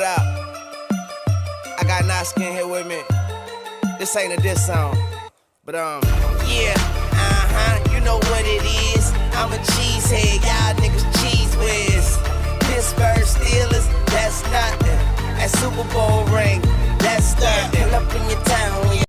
up? I got Naskin here with me. This ain't a diss song, but yeah, you know what it is. I'm a cheesehead, y'all niggas cheese whiz. Pittsburgh Steelers, that's nothing. That Super Bowl ring, that's nothing. Pull up in your town when you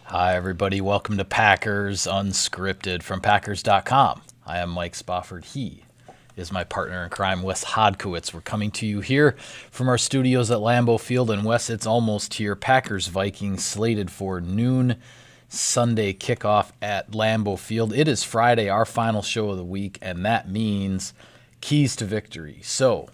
Hi, everybody. Welcome to Packers Unscripted from Packers.com. I am Mike Spofford. He is my partner in crime, Wes Hodkowitz. We're coming to you here from our studios at Lambeau Field. And Wes, it's almost here. Packers Vikings slated for noon Sunday kickoff at Lambeau Field. It is Friday, our final show of the week, and that means keys to victory. So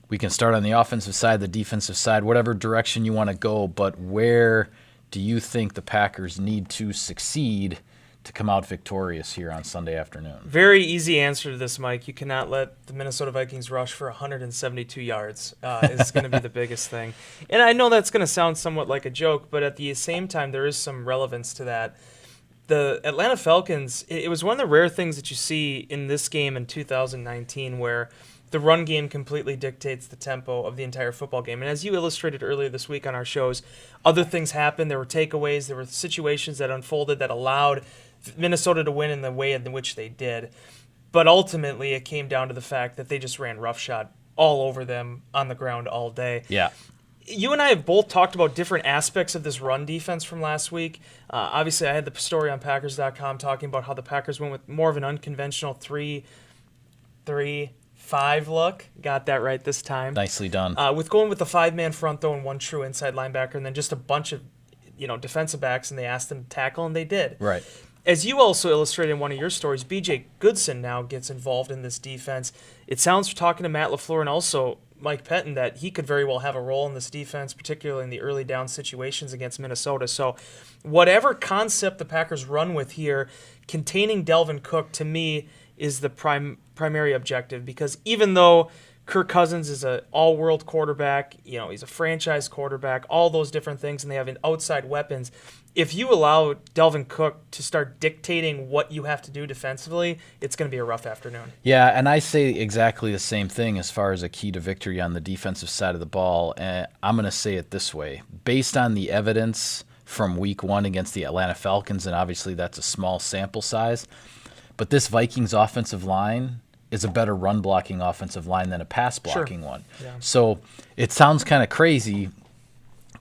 we can start on the offensive side, the defensive side, whatever direction you want to go, but where do you think the Packers need to succeed to come out victorious here on Sunday afternoon? Very easy answer to this, Mike. You cannot let the Minnesota Vikings rush for 172 yards. Is going to be the biggest thing. And I know that's going to sound somewhat like a joke, but at the same time, there is some relevance to that. The Atlanta Falcons, it was one of the rare things that you see in this game in 2019 where the run game completely dictates the tempo of the entire football game. And as you illustrated earlier this week on our shows, other things happened. There were takeaways. There were situations that unfolded that allowed Minnesota to win in the way in which they did. But ultimately, it came down to the fact that they just ran roughshod all over them on the ground all day. Yeah. You and I have both talked about different aspects of this run defense from last week. Obviously, I had the story on Packers.com talking about how the Packers went with more of an unconventional 3-3-5 look. Got that right this time. Nicely done. With going with the five-man front, though, and one true inside linebacker, and then just a bunch of defensive backs, and they asked them to tackle, and they did. Right. As you also illustrated in one of your stories, B.J. Goodson now gets involved in this defense. It sounds, from talking to Matt LaFleur and also Mike Pettin, that he could very well have a role in this defense, particularly in the early down situations against Minnesota. So whatever concept the Packers run with here, containing Dalvin Cook, to me, is the primary objective, because even though Kirk Cousins is an all-world quarterback, he's a franchise quarterback, all those different things, and they have outside weapons, if you allow Dalvin Cook to start dictating what you have to do defensively, it's going to be a rough afternoon. Yeah, and I say exactly the same thing as far as a key to victory on the defensive side of the ball. And I'm going to say it this way. Based on the evidence from week one against the Atlanta Falcons, and obviously that's a small sample size, but this Vikings offensive line is a better run-blocking offensive line than a pass-blocking one. Yeah. So it sounds kind of crazy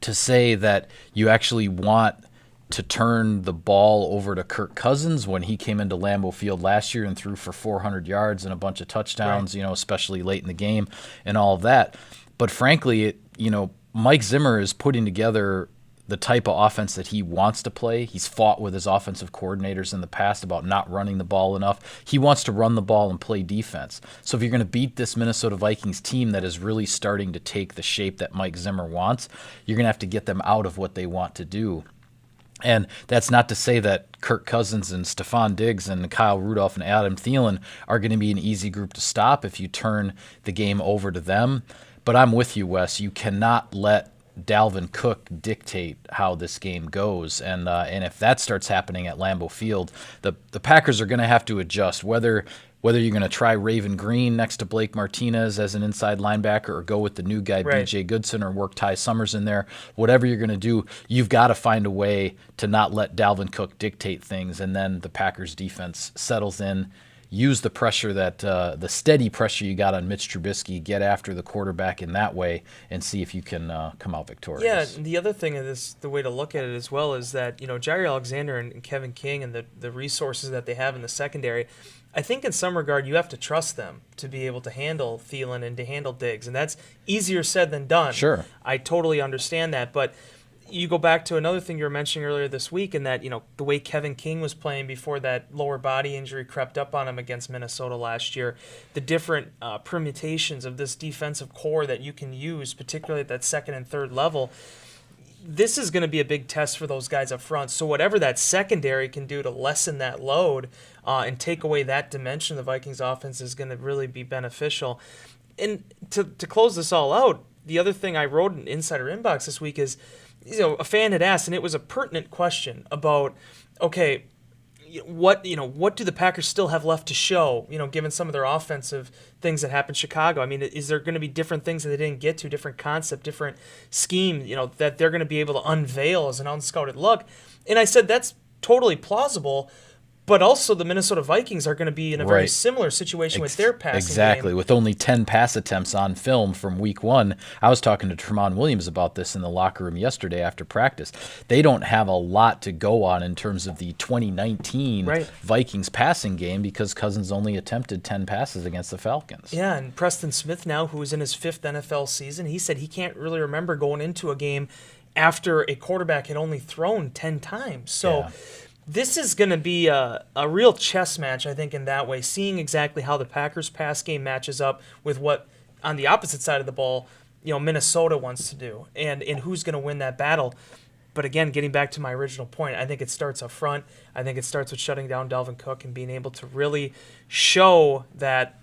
to say that you actually want to turn the ball over to Kirk Cousins when he came into Lambeau Field last year and threw for 400 yards and a bunch of touchdowns, right, especially late in the game and all of that. But frankly, Mike Zimmer is putting together the type of offense that he wants to play. He's fought with his offensive coordinators in the past about not running the ball enough. He wants to run the ball and play defense. So if you're going to beat this Minnesota Vikings team that is really starting to take the shape that Mike Zimmer wants, you're going to have to get them out of what they want to do. And that's not to say that Kirk Cousins and Stephon Diggs and Kyle Rudolph and Adam Thielen are going to be an easy group to stop if you turn the game over to them. But I'm with you, Wes. You cannot let Dalvin Cook dictate how this game goes. And if that starts happening at Lambeau Field, the Packers are going to have to adjust, whether you're going to try Raven Green next to Blake Martinez as an inside linebacker or go with the new guy, right, B.J. Goodson, or work Ty Summers in there. Whatever you're going to do, you've got to find a way to not let Dalvin Cook dictate things, and then the Packers defense settles in. Use the pressure the steady pressure you got on Mitch Trubisky, get after the quarterback in that way, and see if you can come out victorious. Yeah, and the other thing is the way to look at it as well is that, Jair Alexander and Kevin King and the resources that they have in the secondary, I think in some regard you have to trust them to be able to handle Thielen and to handle Diggs, and that's easier said than done. Sure. I totally understand that, but you go back to another thing you were mentioning earlier this week, in that, the way Kevin King was playing before that lower body injury crept up on him against Minnesota last year, the different permutations of this defensive core that you can use, particularly at that second and third level. This is going to be a big test for those guys up front. So whatever that secondary can do to lessen that load and take away that dimension of the Vikings offense is going to really be beneficial. And to close this all out, the other thing I wrote in Insider Inbox this week is, a fan had asked, and it was a pertinent question about, okay, what do the Packers still have left to show, given some of their offensive things that happened in Chicago? I mean, is there going to be different things that they didn't get to, different concept, different scheme, that they're going to be able to unveil as an unscouted look? And I said that's totally plausible. But also the Minnesota Vikings are going to be in a very similar situation with their passing Exactly. game. With only 10 pass attempts on film from week 1. I was talking to Tremont Williams about this in the locker room yesterday after practice. They don't have a lot to go on in terms of the 2019 Vikings passing game because Cousins only attempted 10 passes against the Falcons. Yeah, and Preston Smith now, who is in his 5th NFL season, he said he can't really remember going into a game after a quarterback had only thrown 10 times. So this is going to be a real chess match, I think, in that way, seeing exactly how the Packers' pass game matches up with what, on the opposite side of the ball, Minnesota wants to do, and who's going to win that battle. But again, getting back to my original point, I think it starts up front. I think it starts with shutting down Dalvin Cook and being able to really show that,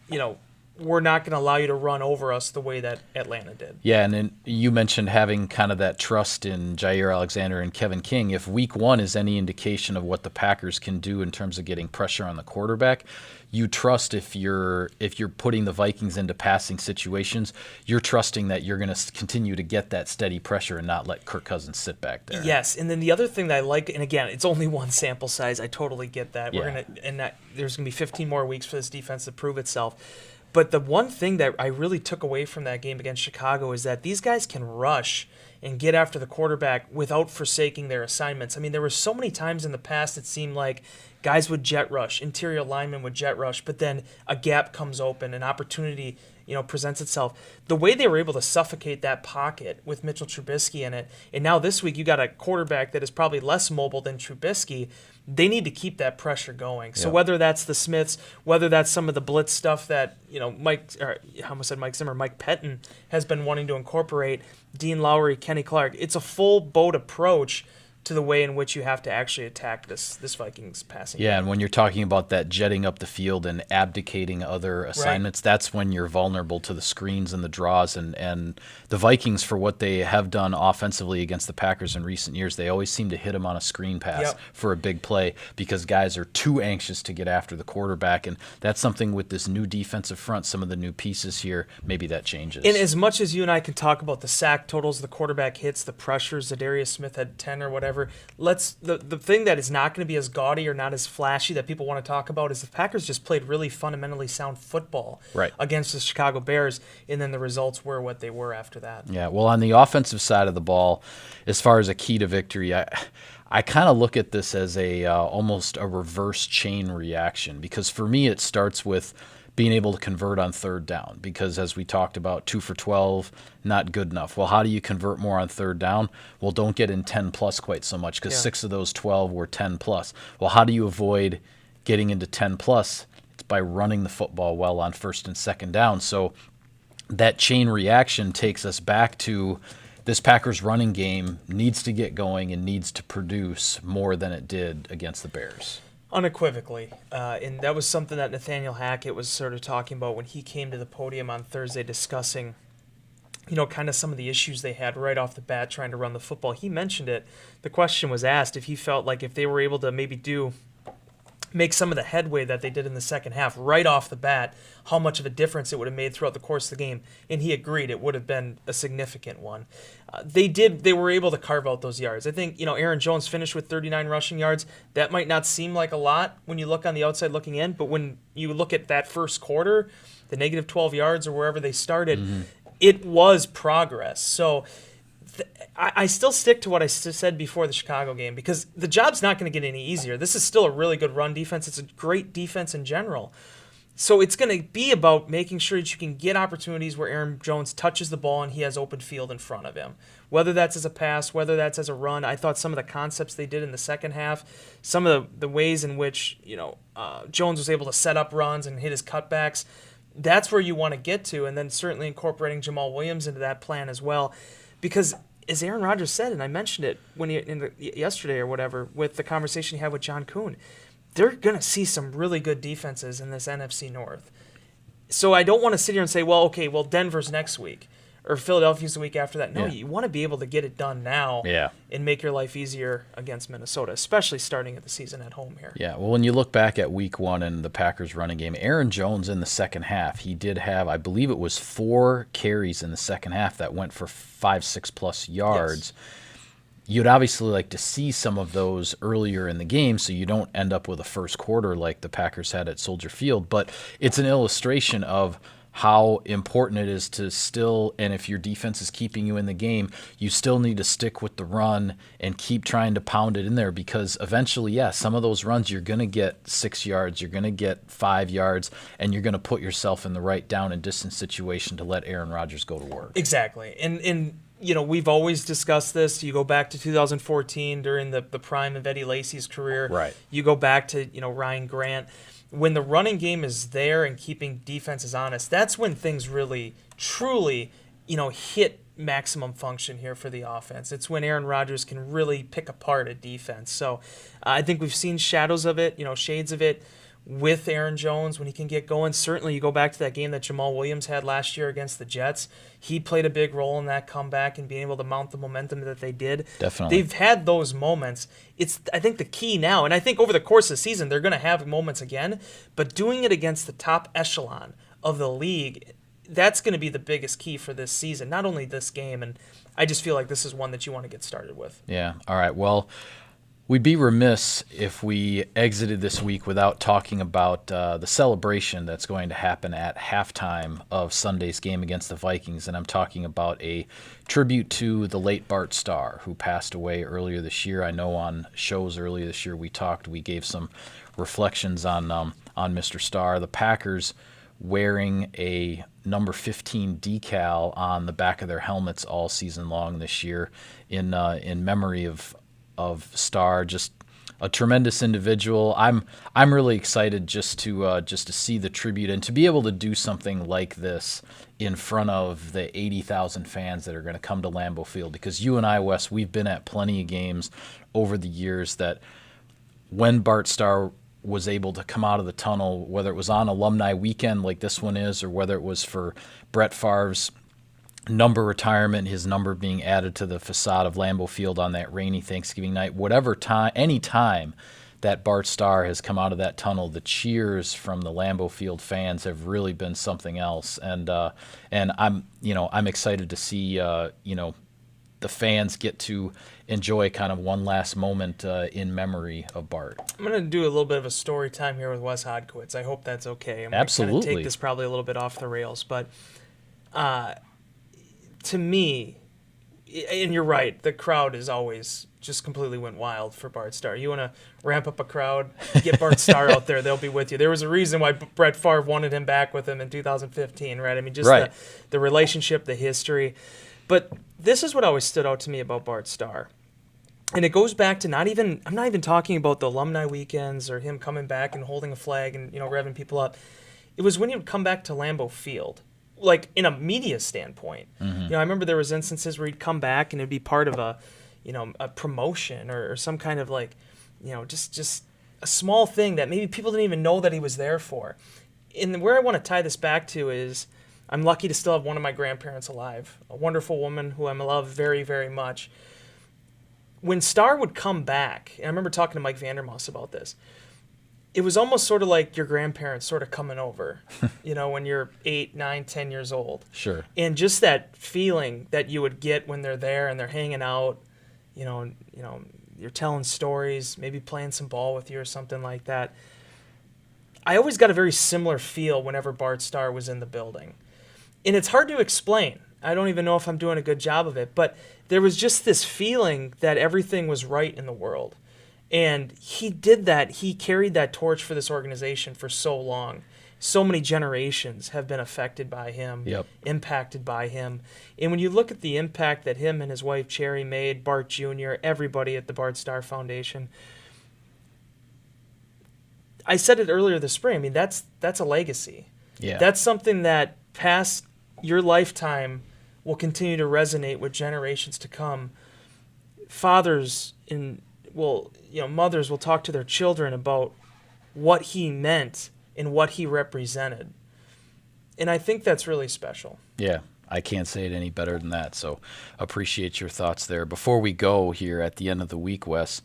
we're not going to allow you to run over us the way that Atlanta did. Yeah, and then you mentioned having kind of that trust in Jair Alexander and Kevin King. If week 1 is any indication of what the Packers can do in terms of getting pressure on the quarterback, you trust if you're putting the Vikings into passing situations, you're trusting that you're going to continue to get that steady pressure and not let Kirk Cousins sit back there. Yes, and then the other thing that I like, and again, it's only one sample size. I totally get that. There's going to be 15 more weeks for this defense to prove itself. But the one thing that I really took away from that game against Chicago is that these guys can rush and get after the quarterback without forsaking their assignments. I mean, there were so many times in the past it seemed like guys would jet rush, interior linemen would jet rush, but then a gap comes open, an opportunity presents itself. The way they were able to suffocate that pocket with Mitchell Trubisky in it, and now this week you got a quarterback that is probably less mobile than Trubisky, they need to keep that pressure going. So whether that's the Smiths, whether that's some of the blitz stuff that, Mike Pettin has been wanting to incorporate, Dean Lowry, Kenny Clark, it's a full boat approach to the way in which you have to actually attack this Vikings passing game. And when you're talking about that jetting up the field and abdicating other assignments, that's when you're vulnerable to the screens and the draws. And the Vikings, for what they have done offensively against the Packers in recent years, they always seem to hit them on a screen pass for a big play because guys are too anxious to get after the quarterback. And that's something with this new defensive front, some of the new pieces here, maybe that changes. And as much as you and I can talk about the sack totals, the quarterback hits, the pressures, that Darius Smith had 10 or whatever, the thing that is not going to be as gaudy or not as flashy that people want to talk about is the Packers just played really fundamentally sound football against the Chicago Bears, and then the results were what they were after that. Yeah, well, on the offensive side of the ball, as far as a key to victory, I kind of look at this as almost a reverse chain reaction, because for me it starts with being able to convert on third down, because as we talked about, 2 for 12, not good enough. Well, how do you convert more on third down? Well, don't get in 10 plus quite so much, because 6 of those 12 were 10 plus. Well, how do you avoid getting into 10 plus? It's by running the football well on first and second down. So that chain reaction takes us back to this Packers running game needs to get going and needs to produce more than it did against the Bears. Unequivocally. And that was something that Nathaniel Hackett was sort of talking about when he came to the podium on Thursday discussing, kind of some of the issues they had right off the bat trying to run the football. He mentioned it. The question was asked if he felt like if they were able to maybe make some of the headway that they did in the second half right off the bat, how much of a difference it would have made throughout the course of the game. And he agreed it would have been a significant one. They were able to carve out those yards. I think, Aaron Jones finished with 39 rushing yards. That might not seem like a lot when you look on the outside looking in, but when you look at that first quarter, the negative 12 yards or wherever they started, it was progress. So I still stick to what I said before the Chicago game, because the job's not going to get any easier. This is still a really good run defense. It's a great defense in general. So it's going to be about making sure that you can get opportunities where Aaron Jones touches the ball and he has open field in front of him, whether that's as a pass, whether that's as a run. I thought some of the concepts they did in the second half, some of the ways in which Jones was able to set up runs and hit his cutbacks, that's where you want to get to, and then certainly incorporating Jamal Williams into that plan as well, because as Aaron Rodgers said, and I mentioned it yesterday or whatever with the conversation he had with John Kuhn, they're going to see some really good defenses in this NFC North. So I don't want to sit here and say, well, Denver's next week or Philadelphia's the week after that. No, you want to be able to get it done now and make your life easier against Minnesota, especially starting at the season at home here. Yeah, well, when you look back at week 1 in the Packers running game, Aaron Jones in the second half, he did have, I believe it was 4 carries in the second half that went for 5-6+ yards. Yes. You'd obviously like to see some of those earlier in the game so you don't end up with a first quarter like the Packers had at Soldier Field. But it's an illustration of how important it is to still, and if your defense is keeping you in the game, you still need to stick with the run and keep trying to pound it in there, because eventually, some of those runs you're going to get 6 yards, you're going to get 5 yards, and you're going to put yourself in the right down and distance situation to let Aaron Rodgers go to work. Exactly. And we've always discussed this. You go back to 2014 during the prime of Eddie Lacy's career. Right. You go back to, Ryan Grant. When the running game is there and keeping defenses honest, that's when things really, truly, hit maximum function here for the offense. It's when Aaron Rodgers can really pick apart a defense. So I think we've seen shadows of it, shades of it with Aaron Jones when he can get going. Certainly you go back to that game that Jamal Williams had last year against the Jets. He played a big role in that comeback and being able to mount the momentum that they did. Definitely. They've had those moments. It's, I think, the key now, and I think over the course of the season they're going to have moments again, but doing it against the top echelon of the league, that's going to be the biggest key for this season, not only this game, and I just feel like this is one that you want to get started with. Yeah, all right, well, we'd be remiss if we exited this week without talking about the celebration that's going to happen at halftime of Sunday's game against the Vikings, and I'm talking about a tribute to the late Bart Starr, who passed away earlier this year. I know on shows earlier this year we gave some reflections on Mr. Starr. The Packers wearing a number 15 decal on the back of their helmets all season long this year in memory of Starr, just a tremendous individual. I'm really excited just to see the tribute and to be able to do something like this in front of the 80,000 fans that are going to come to Lambeau Field, because you and I, Wes, we've been at plenty of games over the years that when Bart Starr was able to come out of the tunnel, whether it was on alumni weekend like this one is, or whether it was for Brett Favre's number retirement, his number being added to the facade of Lambeau Field on that rainy Thanksgiving night, any time that Bart Starr has come out of that tunnel, the cheers from the Lambeau Field fans have really been something else. And I'm excited to see the fans get to enjoy kind of one last moment in memory of Bart. I'm going to do a little bit of a story time here with Wes Hodkowitz. I hope that's okay. I'm Absolutely. going to take this probably a little bit off the rails, but to me, and you're right, the crowd is always just completely went wild for Bart Starr. You want to ramp up a crowd, get Bart Starr out there, they'll be with you. There was a reason why Brett Favre wanted him back with him in 2015, right? I mean, just right. the relationship, the history. But this is what always stood out to me about Bart Starr. And it goes back to I'm not even talking about the alumni weekends or him coming back and holding a flag and, revving people up. It was when he would come back to Lambeau Field, like in a media standpoint. Mm-hmm. I remember there was instances where he'd come back and it'd be part of a promotion or some kind of just a small thing that maybe people didn't even know that he was there for. And where I want to tie this back to is I'm lucky to still have one of my grandparents alive, a wonderful woman who I love very, very much. When Starr would come back, and I remember talking to Mike Vandermoss about this, it was almost sort of like your grandparents sort of coming over, when you're 8, 9, 10 years old. Sure. And just that feeling that you would get when they're there and they're hanging out, you're telling stories, maybe playing some ball with you or something like that. I always got a very similar feel whenever Bart Starr was in the building. And it's hard to explain. I don't even know if I'm doing a good job of it, but there was just this feeling that everything was right in the world. And he did that. He carried that torch for this organization for so long. so many generations have been affected by him, impacted by him. And when you look at the impact that him and his wife Cherry made, Bart Jr., everybody at the Bart Starr Foundation, I said it earlier this spring, I mean, that's a legacy. Yeah. That's something that past your lifetime will continue to resonate with generations to come. Fathers mothers will talk to their children about what he meant and what he represented. And I think that's really special. Yeah, I can't say it any better than that. So appreciate your thoughts there. Before we go here at the end of the week, Wes,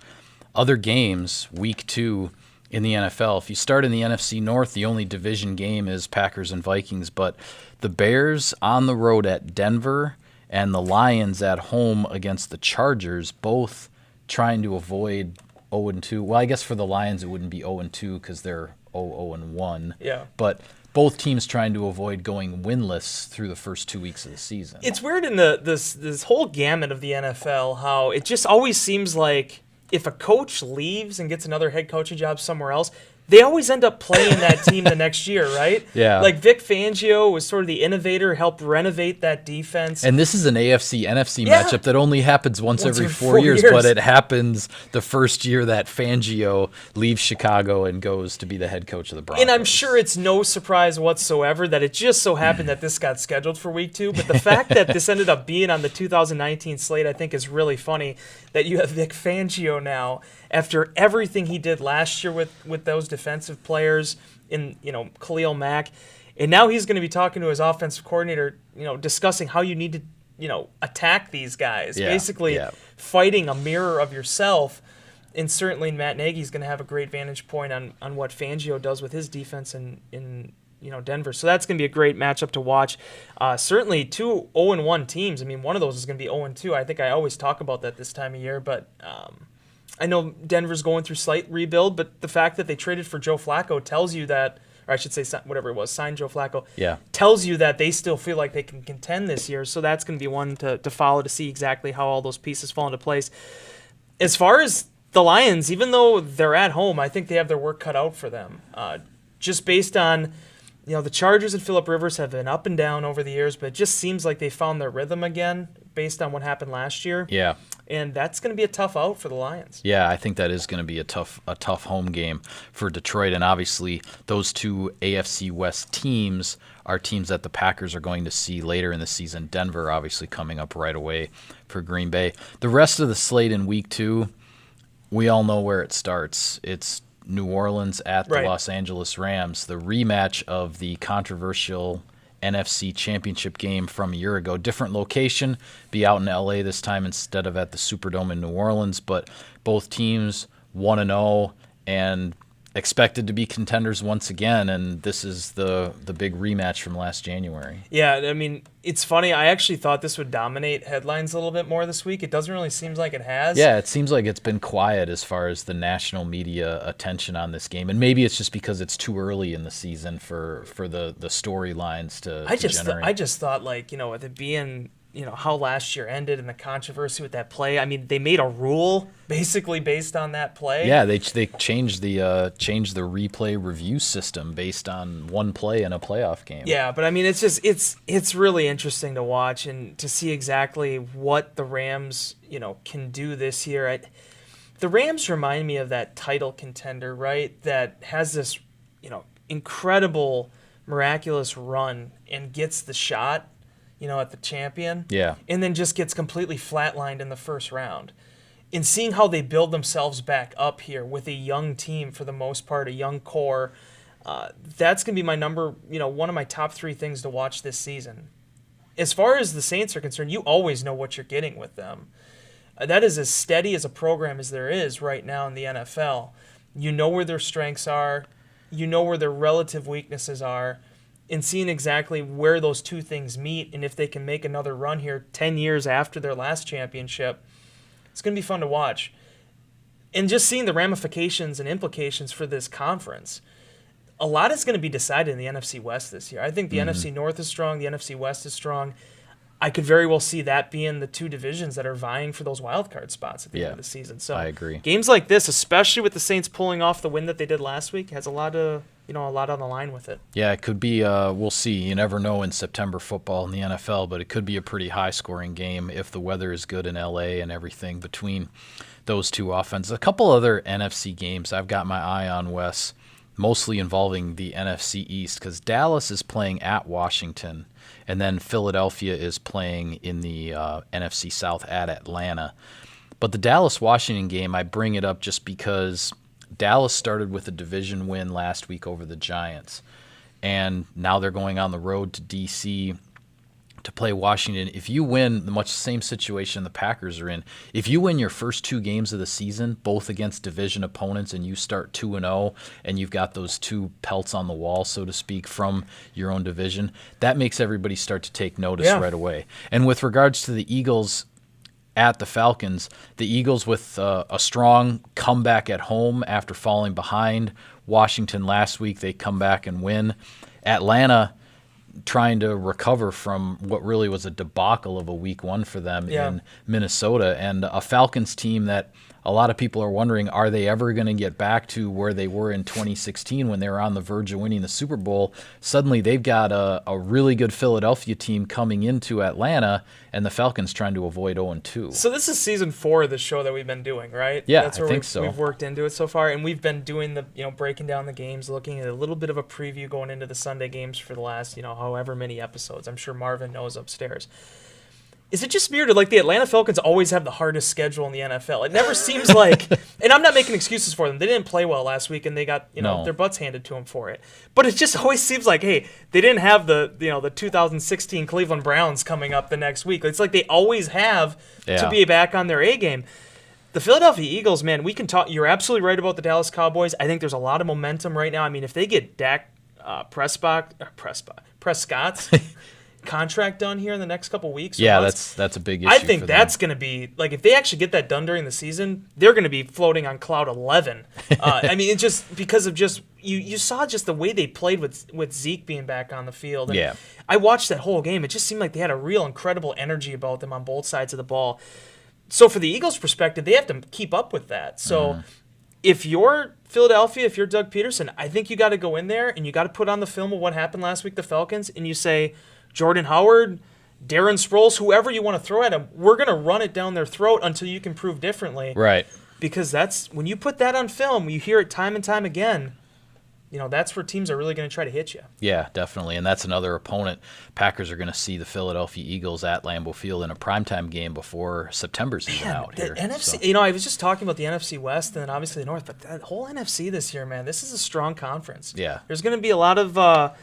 other games, week 2 in the NFL. If you start in the NFC North, the only division game is Packers and Vikings, but the Bears on the road at Denver and the Lions at home against the Chargers, both trying to avoid 0-2. Well, I guess for the Lions it wouldn't be 0-2 because they're 0-1. Yeah. But both teams trying to avoid going winless through the first 2 weeks of the season. It's weird in this whole gamut of the NFL how it just always seems like if a coach leaves and gets another head coaching job somewhere else, they always end up playing that team the next year, right? Yeah. Like Vic Fangio was sort of the innovator, helped renovate that defense. And this is an AFC-NFC Yeah. matchup that only happens once every 4 years, but it happens the first year that Fangio leaves Chicago and goes to be the head coach of the Broncos. And I'm sure it's no surprise whatsoever that it just so happened that this got scheduled for week 2. But the fact that this ended up being on the 2019 slate, I think is really funny that you have Vic Fangio now after everything he did last year with those defensive players in, Khalil Mack. And now he's going to be talking to his offensive coordinator, discussing how you need to, attack these guys. Yeah, Basically fighting a mirror of yourself. And certainly Matt Nagy's going to have a great vantage point on what Fangio does with his defense in Denver. So that's going to be a great matchup to watch. Certainly 2 0-1 teams. I mean, one of those is going to be 0-2. I think I always talk about that this time of year, but I know Denver's going through slight rebuild, but the fact that they traded for Joe Flacco tells you that, or I should say whatever it was, signed Joe Flacco, tells you that they still feel like they can contend this year. So that's going to be one to follow to see exactly how all those pieces fall into place. As far as the Lions, even though they're at home, I think they have their work cut out for them. Just based on, the Chargers and Phillip Rivers have been up and down over the years, but it just seems like they found their rhythm again based on what happened last year. Yeah. And that's going to be a tough out for the Lions. Yeah, I think that is going to be a tough home game for Detroit. And obviously, those 2 AFC West teams are teams that the Packers are going to see later in the season. Denver, obviously, coming up right away for Green Bay. The rest of the slate in Week 2, we all know where it starts. It's New Orleans at the Los Angeles Rams, the rematch of the controversial NFC Championship game from a year ago. Different location, be out in LA this time instead of at the Superdome in New Orleans, but both teams 1-0 and expected to be contenders once again, and this is the big rematch from last January. Yeah, I mean, it's funny. I actually thought this would dominate headlines a little bit more this week. It doesn't really seem like it has. Yeah, it seems like it's been quiet as far as the national media attention on this game, and maybe it's just because it's too early in the season for the storylines to generate. I just thought, with it being how last year ended and the controversy with that play. I mean, they made a rule basically based on that play. Yeah, they changed the replay review system based on one play in a playoff game. Yeah, but I mean, it's really interesting to watch and to see exactly what the Rams can do this year. The Rams remind me of that title contender, right? That has this incredible, miraculous run and gets the shot. At the champion. Yeah. And then just gets completely flatlined in the first round. And seeing how they build themselves back up here with a young team for the most part, a young core, that's going to be my one of my top 3 things to watch this season. As far as the Saints are concerned, you always know what you're getting with them. That is as steady as a program as there is right now in the NFL. You know where their strengths are. You know where their relative weaknesses are. And seeing exactly where those 2 things meet and if they can make another run here 10 years after their last championship, it's going to be fun to watch. And just seeing the ramifications and implications for this conference. A lot is going to be decided in the NFC West this year. I think the NFC North is strong, the NFC West is strong. I could very well see that being the two divisions that are vying for those wild card spots at the end of the season. So I agree. Games like this, especially with the Saints pulling off the win that they did last week, has a lot on the line with it. Yeah, it could be. We'll see. You never know in September football in the NFL, but it could be a pretty high-scoring game if the weather is good in LA and everything between those two offenses. A couple other NFC games I've got my eye on, Wes, mostly involving the NFC East, because Dallas is playing at Washington, and then Philadelphia is playing in the NFC South at Atlanta. But the Dallas-Washington game, I bring it up just because Dallas started with a division win last week over the Giants, and now they're going on the road to D.C. to play Washington. If you win, the much same situation the Packers are in, if you win your first two games of the season, both against division opponents, and you start 2-0, and you've got those two pelts on the wall, so to speak, from your own division, that makes everybody start to take notice right away. And with regards to the Eagles at the Falcons, the Eagles with a strong comeback at home after falling behind Washington last week, they come back and win. Atlanta trying to recover from what really was a debacle of a week one for them in Minnesota, and a Falcons team that a lot of people are wondering, are they ever going to get back to where they were in 2016 when they were on the verge of winning the Super Bowl? Suddenly they've got a really good Philadelphia team coming into Atlanta, and the Falcons trying to avoid 0-2. So this is season 4 of the show that we've been doing, right? Yeah, that's where I think so. We've worked into it so far, and we've been doing the, breaking down the games, looking at a little bit of a preview going into the Sunday games for the last, however many episodes. I'm sure Marvin knows upstairs. Is it just weird? Like, the Atlanta Falcons always have the hardest schedule in the NFL. It never seems like, and I'm not making excuses for them. They didn't play well last week, and they got their butts handed to them for it. But it just always seems like, hey, they didn't have the 2016 Cleveland Browns coming up the next week. It's like they always have to be back on their A game. The Philadelphia Eagles, man, we can talk. You're absolutely right about the Dallas Cowboys. I think there's a lot of momentum right now. I mean, if they get Dak Prescott's contract done here in the next couple weeks. That's a big issue. I think that's going to be, like, if they actually get that done during the season, they're going to be floating on cloud 11. I mean, it's just because of you saw just the way they played with Zeke being back on the field. And I watched that whole game. It just seemed like they had a real incredible energy about them on both sides of the ball. So for the Eagles' perspective, they have to keep up with that. So if you're Philadelphia, if you're Doug Peterson, I think you got to go in there and you got to put on the film of what happened last week, the Falcons, and you say, Jordan Howard, Darren Sproles, whoever you want to throw at them, we're going to run it down their throat until you can prove differently. Right. Because that's when you put that on film, you hear it time and time again. That's where teams are really going to try to hit you. Yeah, definitely. And that's another opponent. Packers are going to see the Philadelphia Eagles at Lambeau Field in a primetime game before September's even out here. NFC, I was just talking about the NFC West and then obviously the North, but that whole NFC this year, man, this is a strong conference. Yeah. There's going to be a lot of a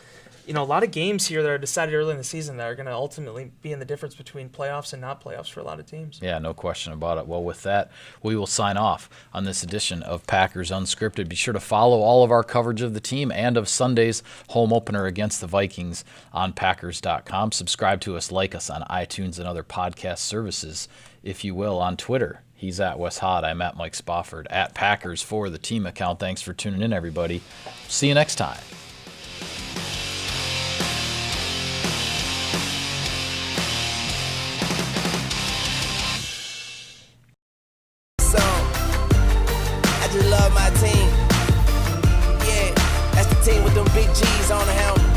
lot of games here that are decided early in the season that are going to ultimately be in the difference between playoffs and not playoffs for a lot of teams. Yeah, no question about it. Well, with that, we will sign off on this edition of Packers Unscripted. Be sure to follow all of our coverage of the team and of Sunday's home opener against the Vikings on Packers.com. Subscribe to us, like us on iTunes and other podcast services, if you will, on Twitter. He's at Wes Hod. I'm at Mike Spofford, at Packers for the team account. Thanks for tuning in, everybody. See you next time. I just love my team. Yeah, that's the team with them big G's on the helmet.